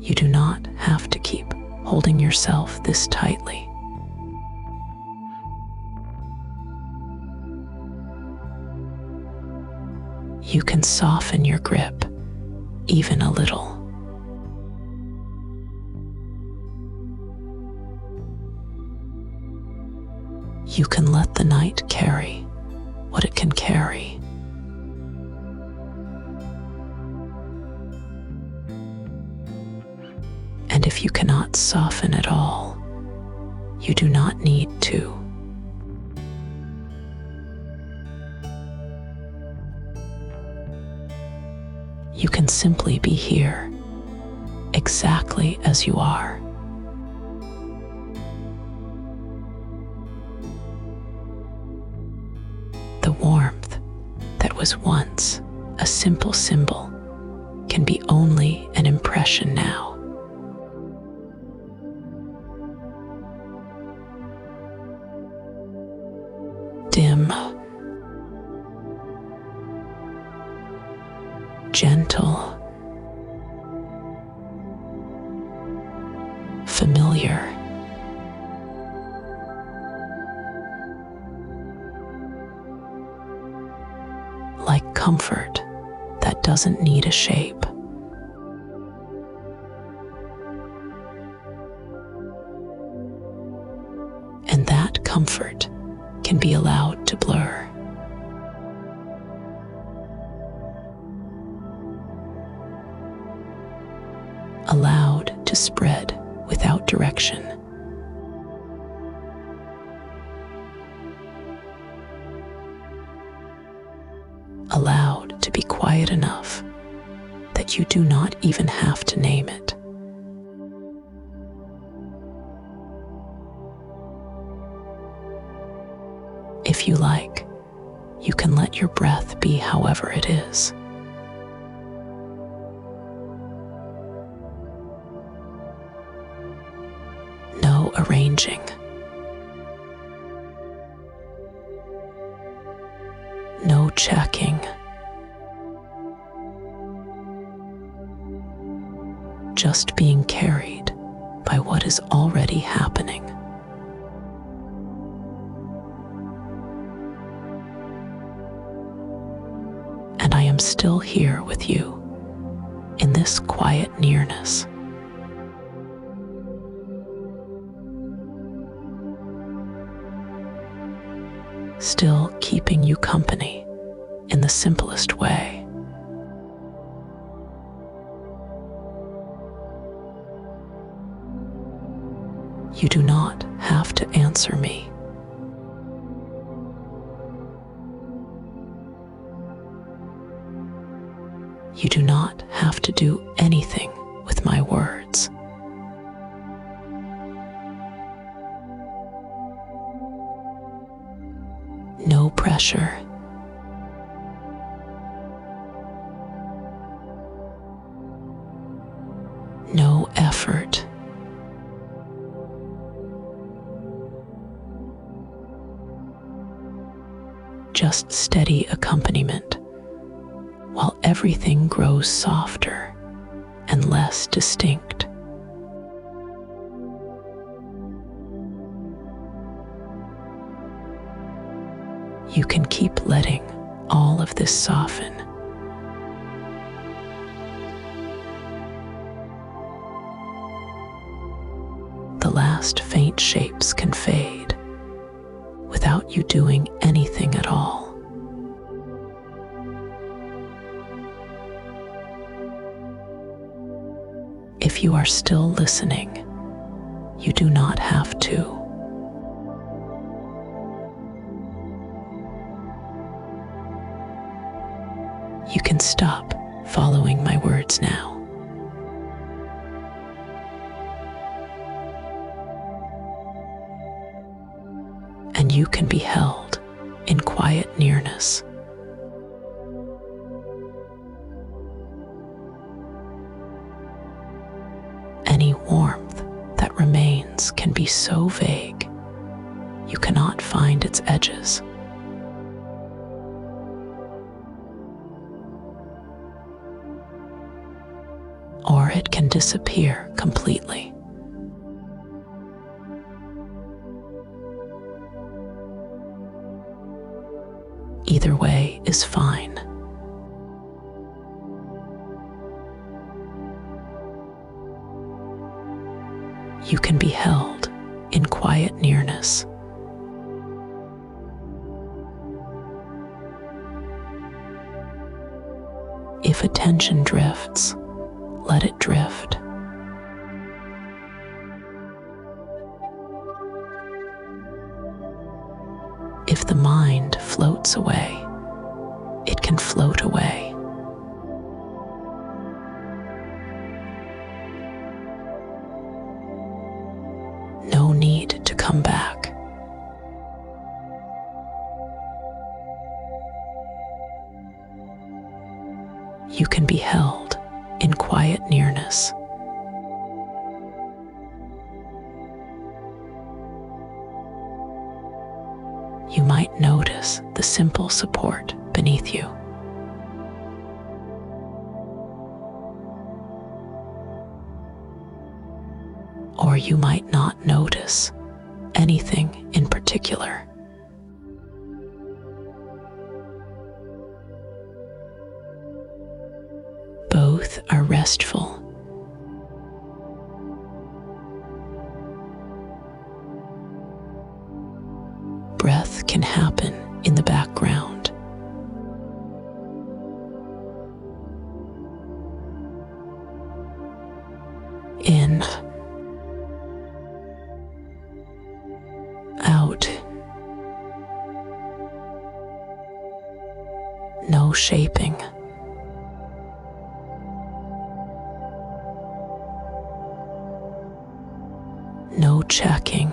You do not have to keep holding yourself this tightly. You can soften your grip even a little. You can let the night carry what it can carry. And if you cannot soften at all, you do not need to. You can simply be here, exactly as you are. The warmth that was once a simple symbol can be only an impression now. Dim, gentle, familiar. Like comfort that doesn't need a shape. spread without direction. Allowed to be quiet enough that you do not even have to name it. If you like, you can let your breath be however it is. No arranging. No checking. Just being carried by what is already happening. And I am still here with you in this quiet nearness. Still keeping you company in the simplest way. You do not have to answer me. You do not have to do anything with my words. No pressure. No effort. Just steady accompaniment, while everything grows softer and less distinct. You can keep letting all of this soften. The last faint shapes can fade without you doing anything at all. If you are still listening, you do not have to. You can stop following my words now. And you can be held in quiet nearness. Any warmth that remains can be so vague, you cannot find its edges. Or it can disappear completely. Either way is fine. You can be held in quiet nearness. If attention drifts, let it drift. If the mind floats away, it can float away. No need to come back. You can be held in quiet nearness. You might notice the simple support beneath you. Or you might not notice anything in particular. Both are restful. Breath can happen in the background. In, out. No shaping. No checking.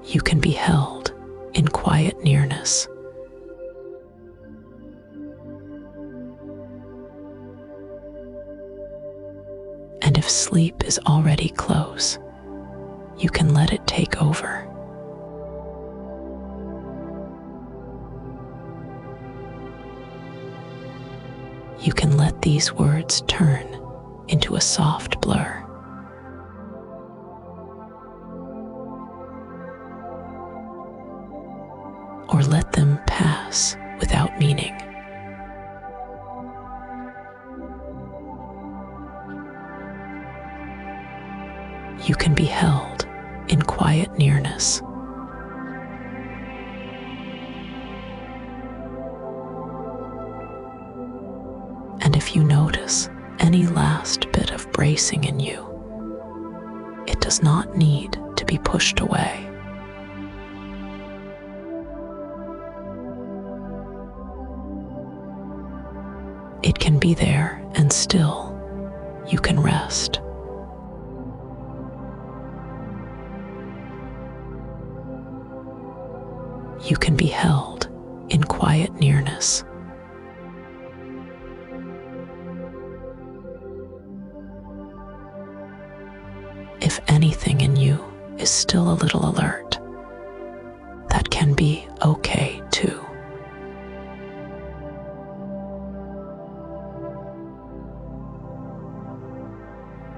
You can be held in quiet nearness. And if sleep is already close, you can let it take over. You can let these words turn into a soft blur. Or let them pass without meaning. You can be held in quiet nearness. And if you notice any last bit of bracing in you, it does not need to be pushed away. It can be there, and still you can rest. You can be held in quiet nearness. If anything in you is still a little alert, that can be okay too.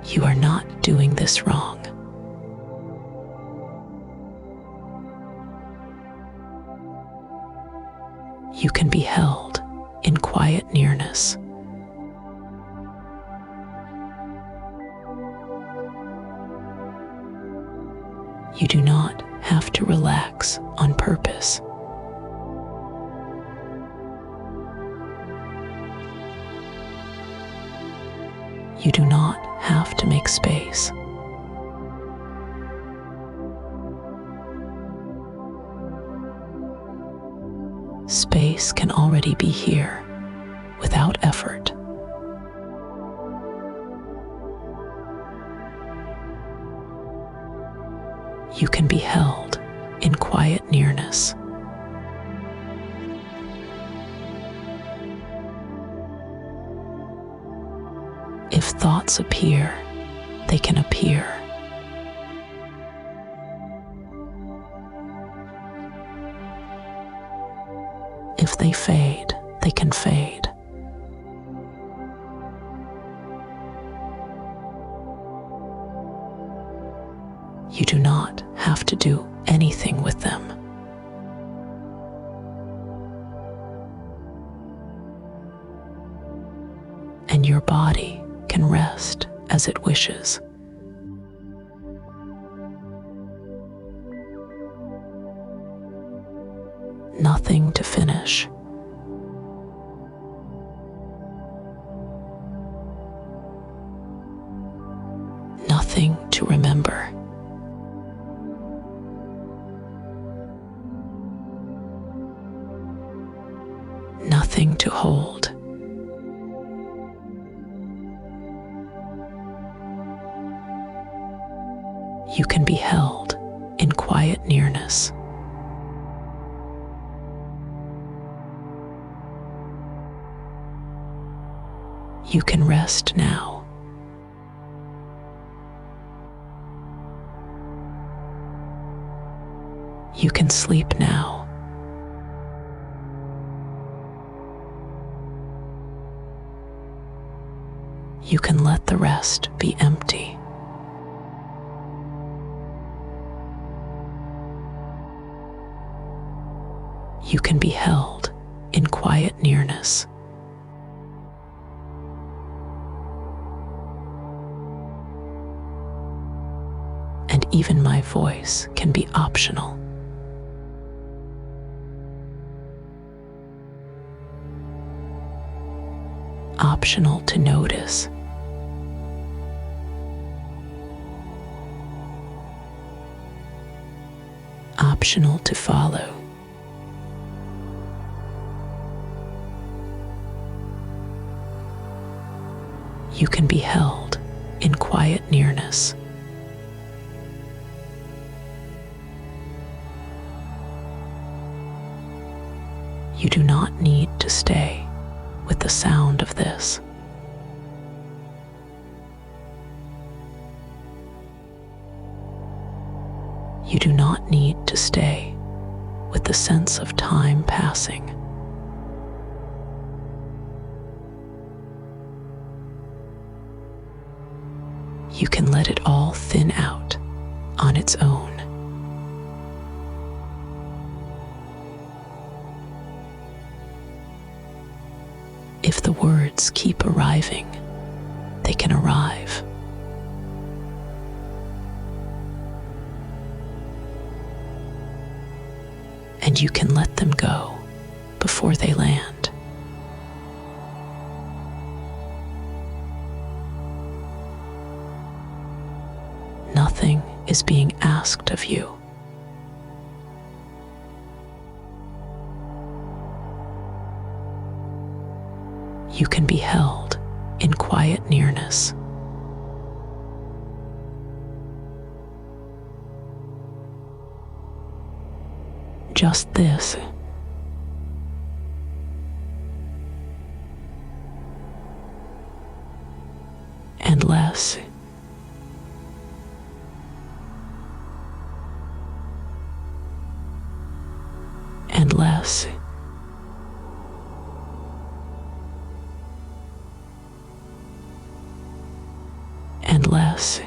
You are not doing this wrong. You can be held in quiet nearness. You do not have to relax on purpose. You do not have to make space. Space can already be here without effort. You can be held in quiet nearness. If thoughts appear, they can appear. If they fade, they can fade. You do not have to do anything with them. And your body can rest as it wishes. Nothing to finish. Nothing to remember. Nothing to hold. You can be held in quiet nearness. You can rest now. You can sleep now. You can let the rest be empty. You can be held in quiet nearness. And even my voice can be optional. optional to notice, optional to follow. You can be held in quiet nearness. You do not need to stay with the sound of this. You do not need to stay with the sense of time passing. You can let it all thin out on its own. If the words keep arriving, they can arrive. And you can let them go before they land. Nothing is being asked of you. You can be held in quiet nearness. Just this. And less. And less. And less.